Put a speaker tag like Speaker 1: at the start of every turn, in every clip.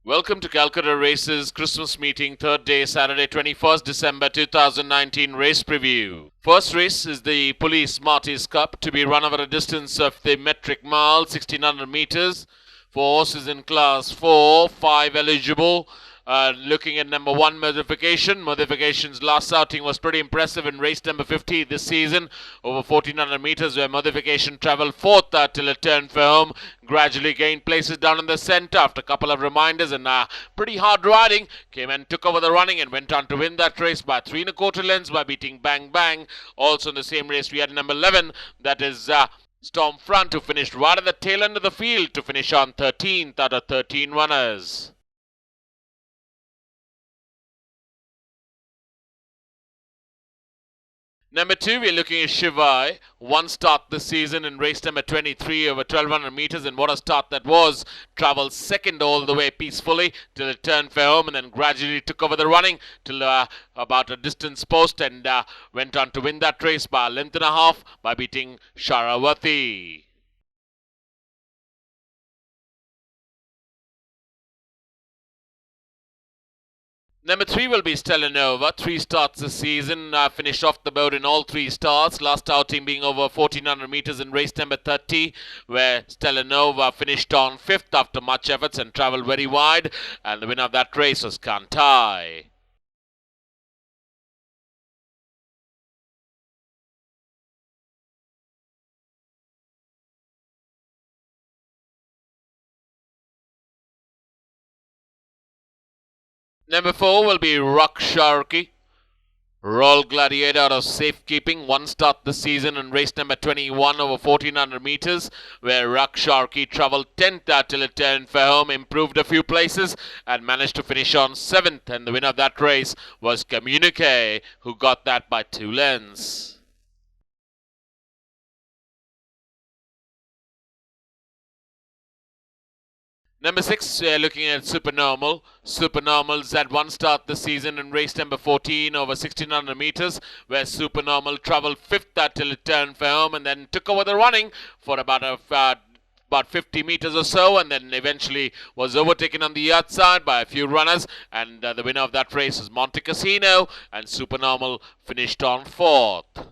Speaker 1: Welcome to Calcutta Races Christmas meeting, third day, Saturday, 21st December 2019 race preview. First race is the Police MARTYRS Cup to be run over a distance of the metric mile, 1600 meters. For horses in class 4, 5 eligible. Looking at number 1, Modification. Modification's last outing was pretty impressive in race number 50 this season, over 1400 meters, where Modification travelled 4th till it turned for home. Gradually gained places down in the centre after a couple of reminders and pretty hard riding. Came and took over the running and went on to win that race by 3 1/4 lengths by beating Bang Bang. Also in the same race we had number 11, that is Stormfront, who finished right at the tail end of the field to finish on 13th out of 13 runners. Number 2, we're looking at SHIVAYY. One start this season in race number 23 over 1200 meters, and what a start that was. Travelled second all the way peacefully till it turned for home and then gradually took over the running till about a distance post and went on to win that race by a length and a half by beating Sharavati. Number 3 will be STELLANOVA. 3 starts this season, finished off the board in all 3 starts. Last outing being over 1400 meters in race number 30, where STELLANOVA finished on 5th after much efforts and travelled very wide. And the winner of that race was Kantai. Number 4 will be SHARQI. Royal Gladiator out of safekeeping. One start this season in race number 21 over 1400 meters, where SHARQI travelled 10th till it turned for home, improved a few places and managed to finish on 7th. And the winner of that race was Communique, who got that by 2 lengths. Number 6, we're looking at Supernormal. Supernormal's had one start this season in race number 14 over 1600 meters, where Supernormal travelled 5th till it turned for home and then took over the running for about 50 meters or so, and then eventually was overtaken on the outside by a few runners. And the winner of that race is Monte Cassino, and Supernormal finished on 4th.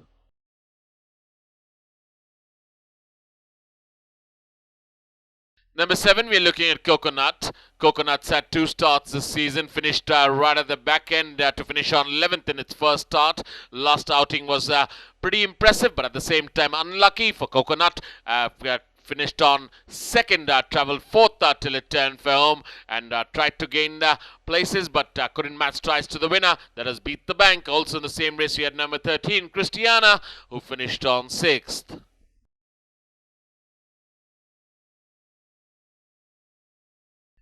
Speaker 1: Number 7, we're looking at Coconut. Coconut's had 2 starts this season, finished right at the back end to finish on 11th in its first start. Last outing was pretty impressive, but at the same time unlucky for Coconut. Finished on 2nd, travelled 4th till it turned for home and tried to gain places, but couldn't match strides to the winner. That has Beat the Bank. Also in the same race we had number 13, Christiana, who finished on 6th.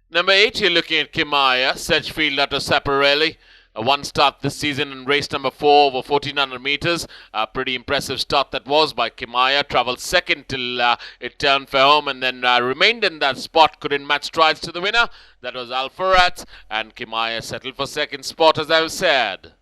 Speaker 1: Number 8, you're looking at Kimaya, Sedgefield out of Saparelli. One start this season in race number 4 over 1400 meters. A pretty impressive start that was by Kimaya. Travelled 2nd till it turned for home and then remained in that spot. Couldn't match strides to the winner. That was Alpharat, and Kimaya settled for 2nd spot, as I've said.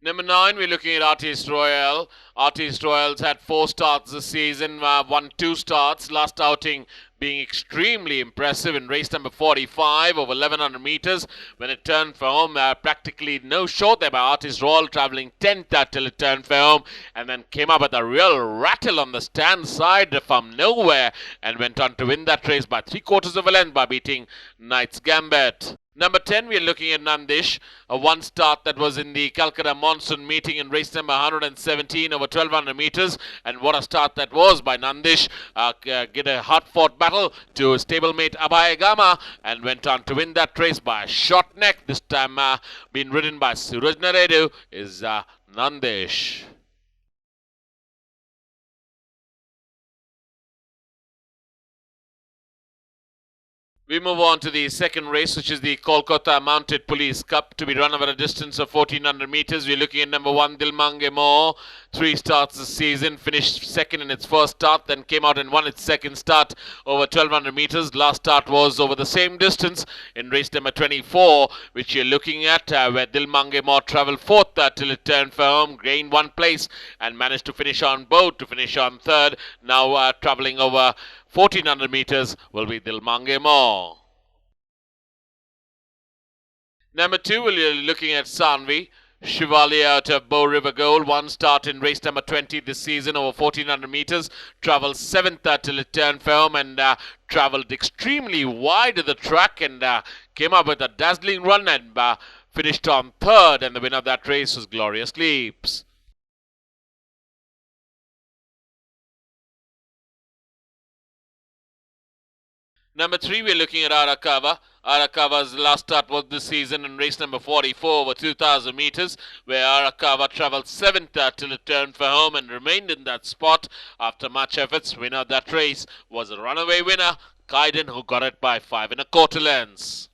Speaker 1: Number 9, we're looking at Artiste Royale. Artiste Royale's had 4 starts this season, won 2 starts. Last outing being extremely impressive in race number 45 over 1100 meters. When it turned for home, practically no show there by Artiste Royale, travelling 10th till it turned for home, and then came up with a real rattle on the stand side from nowhere and went on to win that race by 3/4 of a length by beating Knight's Gambit. Number 10, we're looking at Nandish, a one start that was in the Calcutta monsoon meeting in race number 117 over 1200 meters. And what a start that was by Nandish. Get a hard-fought battle to stablemate Abhayagama and went on to win that race by a short neck. This time being ridden by Suraj Naredu is Nandish. We move on to the second race, which is the Kolkata Mounted Police Cup to be run over a distance of 1400 meters. We're looking at number 1, Dilmange Mo. 3 starts this season, finished second in its first start, then came out and won its second start over 1200 meters. Last start was over the same distance in race number 24, which you're looking at, where Dil Mange More travelled fourth till it turned for home, gained one place and managed to finish on board, to finish on third. Now travelling over 1400 meters will be Dil Mange More. Number 2, we're looking at Sanvi. SHIVALIK out of Bow River Gold, one start in race number 20 this season over 1400 meters, travelled 7th till it turned for home and travelled extremely wide of the track and came up with a dazzling run and finished on third, and the winner of that race was Glorious Leaps. Number 3, we're looking at Arakava. Arakava's last start was this season in race number 44 over 2,000 meters, where Arakava travelled 7th till it turned for home and remained in that spot after much efforts. Winner of that race was a runaway winner, KHAITAN, who got it by 5 1/4 lengths.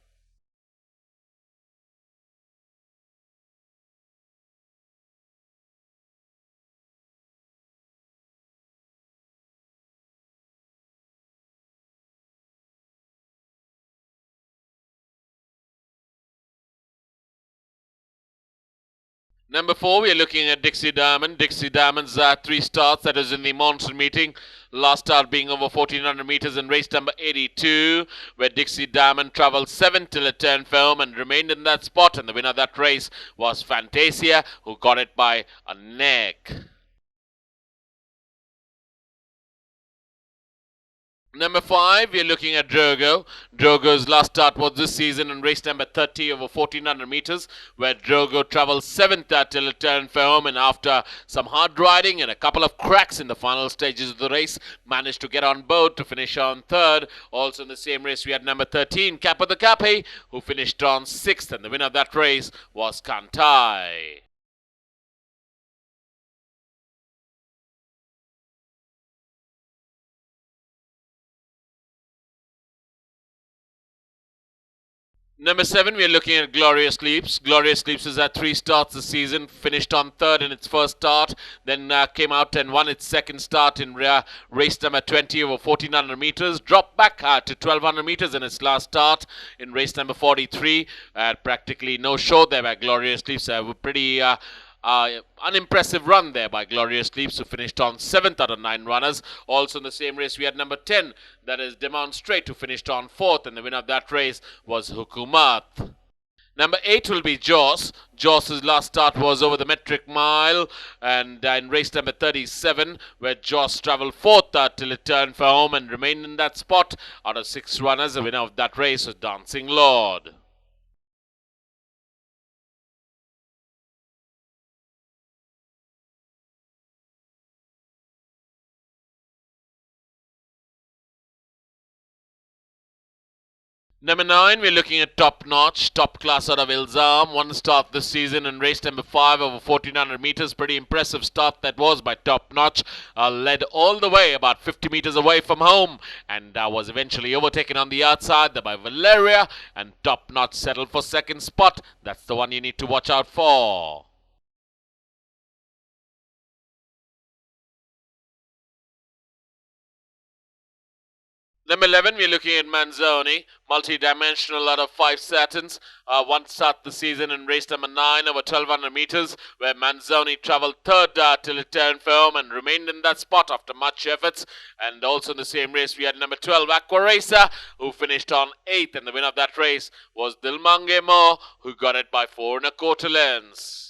Speaker 1: Number 4, we are looking at Dixie Diamond. Dixie Diamond's 3 starts, that is in the monsoon meeting. Last start being over 1400 meters in race number 82, where Dixie Diamond travelled 7th till it turned for home and remained in that spot. And the winner of that race was Fantasia, who got it by a neck. Number 5, we're looking at Drogo. Drogo's last start was this season in race number 30 over 1400 meters, where Drogo travelled 7th till it turned for home and after some hard riding and a couple of cracks in the final stages of the race, managed to get on board to finish on third. Also in the same race, we had number 13, Cap of the Cape, who finished on 6th, and the winner of that race was Kantai. Number 7, we are looking at Glorious Leaps. Glorious Leaps has had 3 starts this season, finished on third in its first start, then came out and won its second start in race number 20 over 1400 meters, dropped back to 1200 meters in its last start in race number 43. Practically no show there by Glorious Leaps. A pretty unimpressive run there by Glorious Leaps, who finished on 7th out of 9 runners. Also in the same race, we had number 10, that is Demonstrate, who finished on 4th, and the winner of that race was Hukumat. Number 8 will be Joss. Joss's last start was over the metric mile and in race number 37, where Joss travelled 4th till it turned for home and remained in that spot out of 6 runners. The winner of that race was Dancing Lord. Number 9, we're looking at Top Notch, top class out of Ilzam. One start this season in race number 5 over 1400 meters. Pretty impressive start that was by Top Notch. Led all the way about 50 meters away from home and was eventually overtaken on the outside by Valeria. And Top Notch settled for second spot. That's the one you need to watch out for. Number 11, we're looking at Manzoni, multi-dimensional out of 5 Saturns. One start the season in race number 9 over 1200 meters, where Manzoni travelled 3rd till it turned for home and remained in that spot after much efforts. And also in the same race, we had number 12, AQUARACER, who finished on 8th, and the winner of that race was Dil Mange More, who got it by 4 1/4 lengths.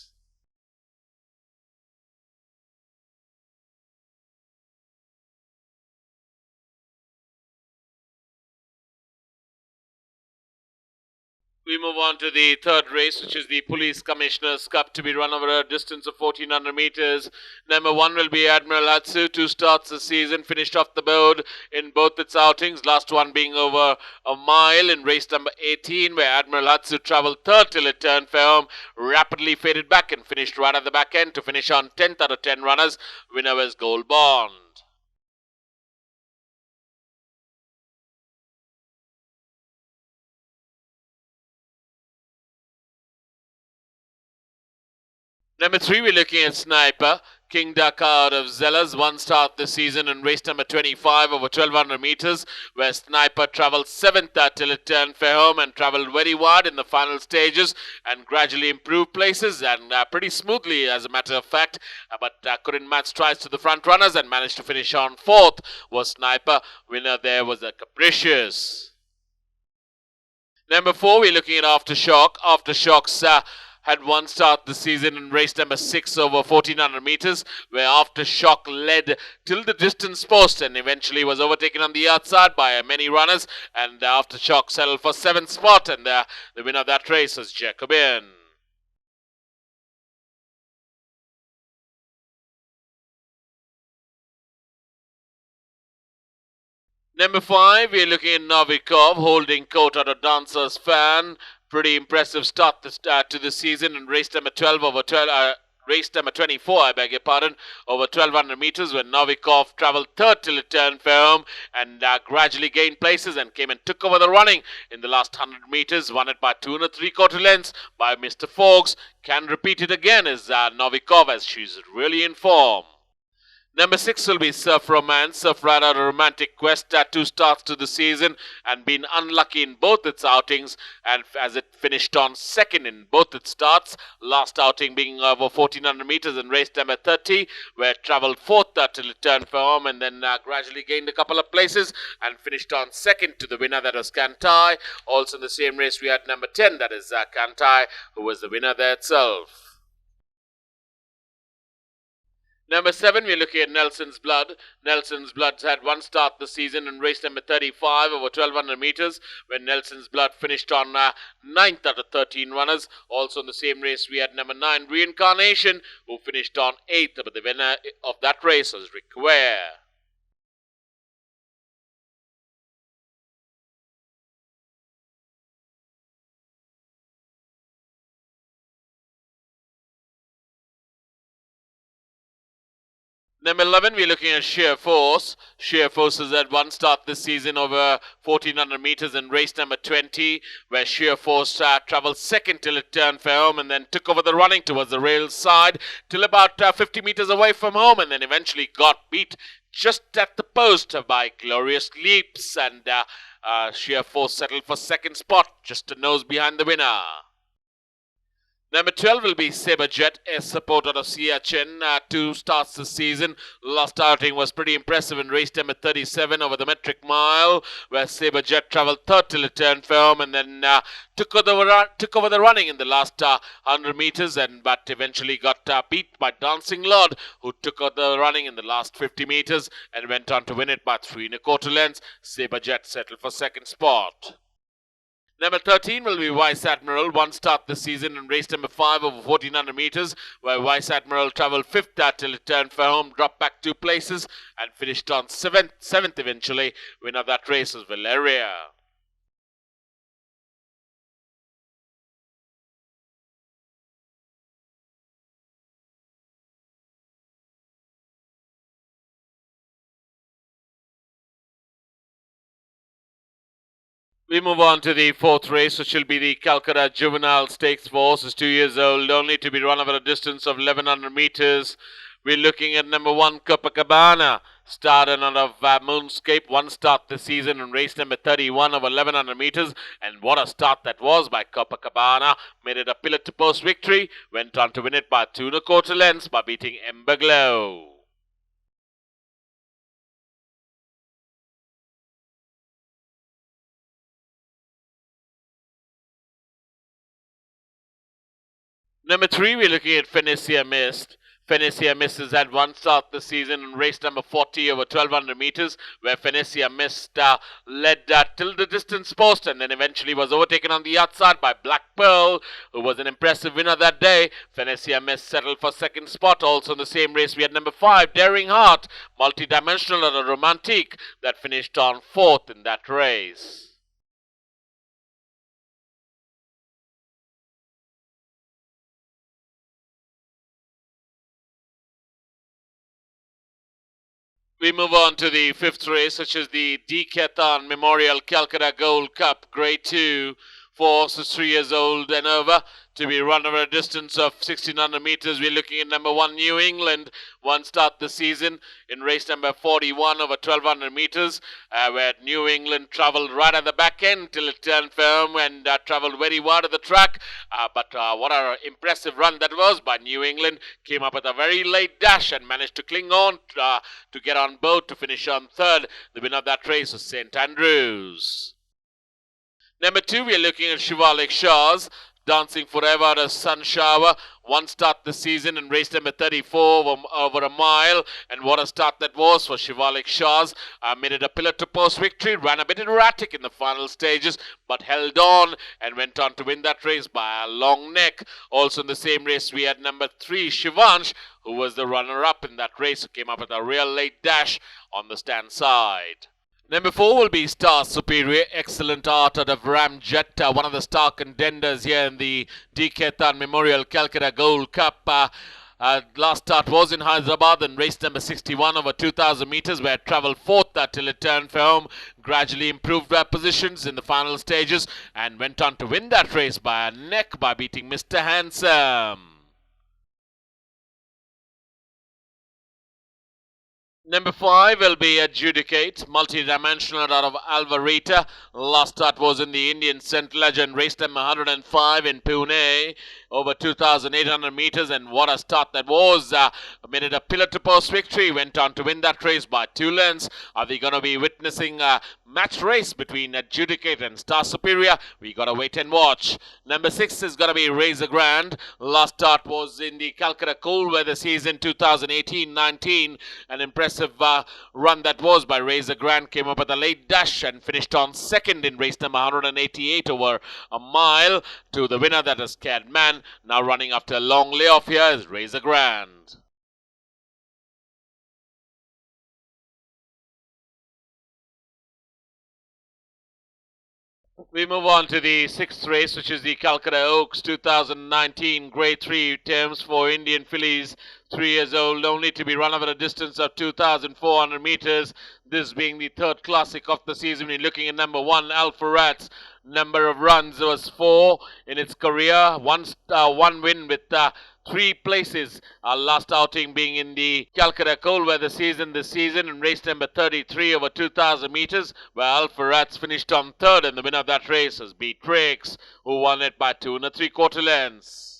Speaker 1: We move on to the third race, which is the Police Commissioner's Cup, to be run over a distance of 1400 meters. Number 1 will be Admiral Hatsu. 2 starts this season, finished off the board in both its outings. Last one being over a mile in race number 18, where Admiral Hatsu travelled 3rd till it turned for home, rapidly faded back and finished right at the back end to finish on 10th out of 10 runners. Winner was Gold Bond. Number 3, we're looking at Sniper. King Duck out of Zellas, one start this season in race number 25 over 1200 meters, where Sniper travelled 7th till it turned for home and travelled very wide in the final stages and gradually improved places and pretty smoothly as a matter of fact, but couldn't match tries to the front runners and managed to finish on 4th was Sniper. Winner there was a Capricious. Number 4, we're looking at Aftershock. Aftershocks had one start this season in race number 6 over 1400 meters, where Aftershock led till the distance post and eventually was overtaken on the outside by many runners, and Aftershock settled for 7th spot, and the winner of that race was Jacobin. Number 5, we're looking at Novikov holding court on a Dancer's Fan. Pretty impressive start to the season in race number 12 over 12. Race number 24, I beg your pardon, over 1200 meters, when Novikov travelled 3rd till it turned for home and gradually gained places and came and took over the running in the last 100 meters, won it by 2 3/4 lengths by Mr. Fox. Can repeat it again is Novikov, as she's really in form. Number 6 will be Surf Romance. Surf ran out a romantic quest at 2 starts to the season and been unlucky in both its outings, and as it finished on 2nd in both its starts, last outing being over 1400 meters in race number 30, where it travelled 4th till it turned for home and then gradually gained a couple of places and finished on 2nd to the winner, that was Kantai. Also in the same race we had number 10, that is Kantai, who was the winner there itself. Number 7, we're looking at Nelson's Blood. Nelson's Blood had one start this season in race number 35 over 1200 meters, when Nelson's Blood finished on 9th out of 13 runners. Also in the same race, we had number 9, Reincarnation, who finished on 8th, but the winner of that race was Rick Ware. Number 11, we're looking at Sheer Force. Sheer Force has had one start this season over 1400 meters in race number 20, where Sheer Force travelled 2nd till it turned for home and then took over the running towards the rail side till about 50 meters away from home, and then eventually got beat just at the post by Glorious Leaps, and Sheer Force settled for 2nd spot, just a nose behind the winner. Number 12 will be Saberjet, a support out of Siachen. 2 starts this season. Last outing was pretty impressive in race number 37 over the metric mile, where Saberjet travelled 3rd till it turned for home and then took over the running in the last 100 meters, but eventually got beat by Dancing Lord, who took over the running in the last 50 meters and went on to win it by 3 1/4 lengths. Saberjet settled for 2nd spot. Number 13 will be Vice Admiral, one start this season in race number 5 over 1400 meters, where Vice Admiral travelled 5th till it turned for home, dropped back 2 places and finished on 7th eventually. Winner of that race was Valeria. We move on to the 4th race, which will be the Calcutta Juvenile Stakes. Horse is 2 years old, only to be run over a distance of 1100 meters. We're looking at number 1, Copacabana. Started out of Moonscape, one start this season in race number 31 over 1100 meters. And what a start that was by Copacabana. Made it a pillar-to-post victory. Went on to win it by 2 1/4 lengths by beating Ember Glow. Number 3, we're looking at Phoenicia Mist. Phoenicia Mist has had one start this season in race number 40 over 1200 meters, where Phoenicia Mist led till the distance post and then eventually was overtaken on the outside by Black Pearl, who was an impressive winner that day. Phoenicia Mist settled for 2nd spot. Also in the same race, we had number 5, Daring Heart, multi-dimensional and a romantique, that finished on 4th in that race. We move on to the 5th race, which is the Decathlon Memorial Calcutta Gold Cup Grade 2. For horses 3 years old and over. to be run over a distance of 1600 meters. We're looking at number 1, New England. One start this season in race number 41 over 1200 meters, where New England travelled right at the back end till it turned firm and travelled very wide of the track. But what an impressive run that was by New England. Came up with a very late dash and managed to cling on to get on board to finish on third. The winner of that race was St. Andrews. Number 2, we are looking at SHIVALIK Shahs. Dancing Forever, a sun shower. One start this season in race number 34 over a mile. And what a start that was for SHIVALIK Shahs. Made it a pillar-to-post victory. Ran a bit erratic in the final stages, but held on and went on to win that race by a long neck. Also in the same race, we had number 3, SHIVANSH, who was the runner-up in that race, who came up with a real late dash on the stand side. Number 4 will be Star Superior, excellent art out of Ramjet, one of the star contenders here in the KHAITAN Memorial Calcutta Gold Cup. Last start was in Hyderabad in race number 61 over 2000 meters, where it travelled fourth till it turned for home. Gradually improved their positions in the final stages and went on to win that race by a neck by beating Mr. Handsome. Number 5 will be Adjudicate, multi-dimensional out of Alvarita. Last start was in the Indian St. Legend, race number 105 in Pune, over 2,800 meters, and what a start that was. Made it a pillar-to-post victory, went on to win that race by 2 lengths. Are we going to be witnessing a match race between Adjudicate and Star Superior? We got to wait and watch. Number 6 is going to be Razor Grand. Last start was in the Calcutta Cold Weather season 2018-19, an impressive run that was by Razor Grand. Came up with a late dash and finished on second in race number 188 over a mile to the winner, that is Scared Man. Now running after a long layoff here is Razor Grand. We move on to the 6th race, which is the Calcutta Oaks 2019 Grade 3 terms for Indian fillies, 3 years old only, to be run over a distance of 2,400 meters. This being the 3rd classic of the season. We're looking at number 1, ALPHA-RAQS. Number of runs was 4 in its career. One win with 3 places. Last outing being in the Calcutta Cold Weather season this season in race number 33 over 2,000 meters, where ALPHA-RAQS finished on 3rd, and the winner of that race was beat RAQS, who won it by 2 3/4 lengths.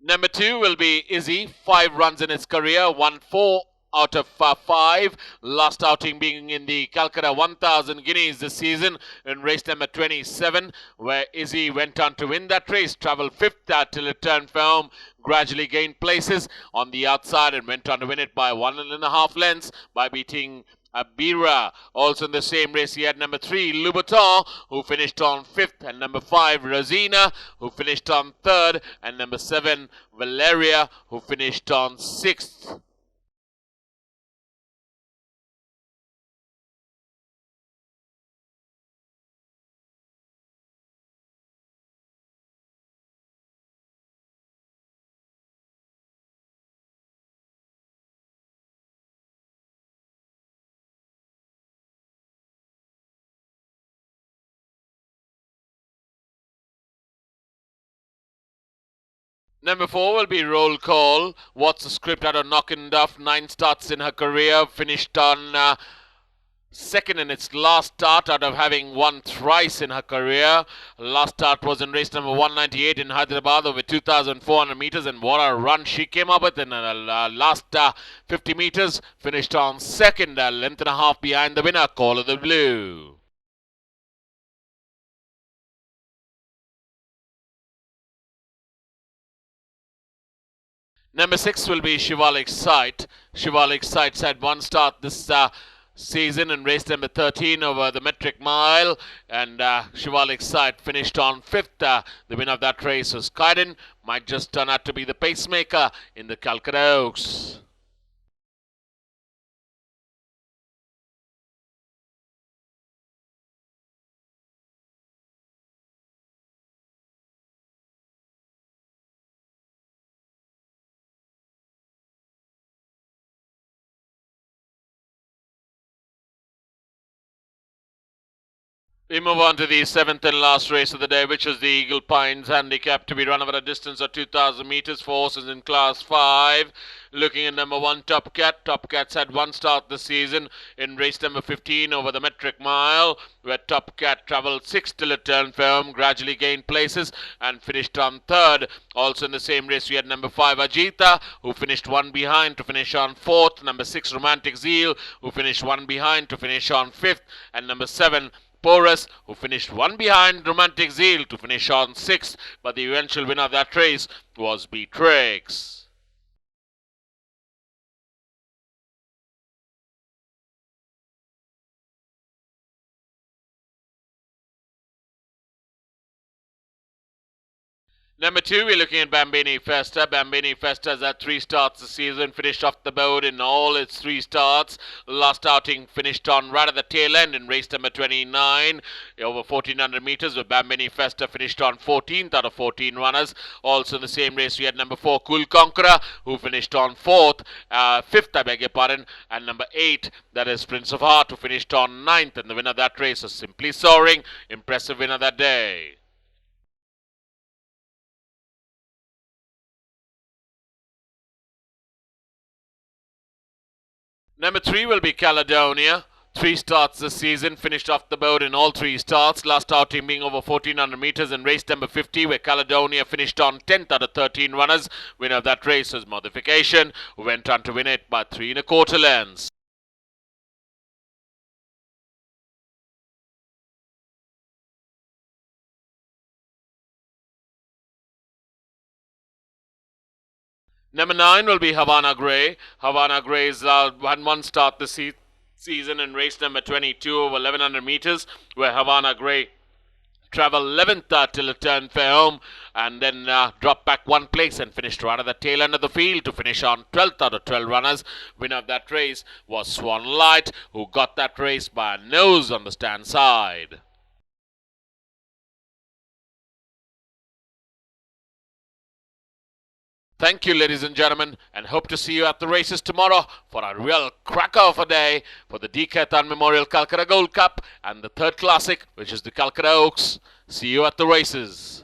Speaker 1: Number 2 will be Izzy, 5 runs in its career, won 4 out of 5. Last outing being in the Calcutta 1000 Guineas this season in race number 27, where Izzy went on to win that race, travelled 5th till it turned for home, gradually gained places on the outside and went on to win it by 1.5 lengths by beating Abira. Also in the same race, he had number 3, Louboutin, who finished on 5th, and number 5, Rosina, who finished on 3rd, and number 7, Valeria, who finished on 6th. Number 4 will be Roll Call. What's the script out of Knockenduff? 9 starts in her career, finished on 2nd in its last start out of having won thrice in her career. Last start was in race number 198 in Hyderabad over 2,400 meters, and what a run she came up with in the last 50 meters. Finished on 2nd, a length and a half behind the winner, Call of the Blue. Number 6 will be Shivalik Sight. Shivalik Sight's had 1 start this season in race number 13 over the metric mile, and Shivalik Sight finished on 5th. The winner of that race was KHAITAN. Might just turn out to be the pacemaker in the Calcutta Oaks. We move on to the seventh and last race of the day, which is the Eagle Pines Handicap, to be run over a distance of 2,000 meters for horses in Class 5. Looking at number 1, Top Cat. Top Cat's had one start this season in race number 15 over the metric mile, where Top Cat travelled 6 till it turned for home, gradually gained places and finished on third. Also in the same race, we had number 5, Ajita, who finished one behind to finish on fourth. Number 6, Romantic Zeal, who finished one behind to finish on fifth. And number 7, Porus, who finished one behind Romantic Zeal to finish on sixth, but the eventual winner of that race was RAQS. Number 2, we're looking at Bambini Festa. Bambini Festa has had 3 starts this season, finished off the board in all its 3 starts. Last outing finished on right at the tail end in race number 29, over 1400 meters, where Bambini Festa finished on 14th out of 14 runners. Also in the same race, we had number 4, Cool Conqueror, who finished on 5th, I beg your pardon, and number 8, that is Prince of Heart, who finished on 9th, and the winner of that race was Simply Soaring. Impressive winner that day. Number 3 will be Caledonia. 3 starts this season, finished off the board in all 3 starts. Last outing being over 1400 meters in race number 50, where Caledonia finished on 10th out of 13 runners. Winner of that race was Modification, who went on to win it by 3 1/4 lengths. Number 9 will be Havana Grey. Havana Grey's had one start this season in race number 22 over 1100 meters, where Havana Grey travelled 11th till it turned for home, and then dropped back one place and finished right at the tail end of the field to finish on 12th out of 12 runners. Winner of that race was Swan Light, who got that race by a nose on the stand side. Thank you, ladies and gentlemen, and hope to see you at the races tomorrow for a real cracker of a day for the KHAITAN Memorial Calcutta Gold Cup and the third classic, which is the Calcutta Oaks. See you at the races.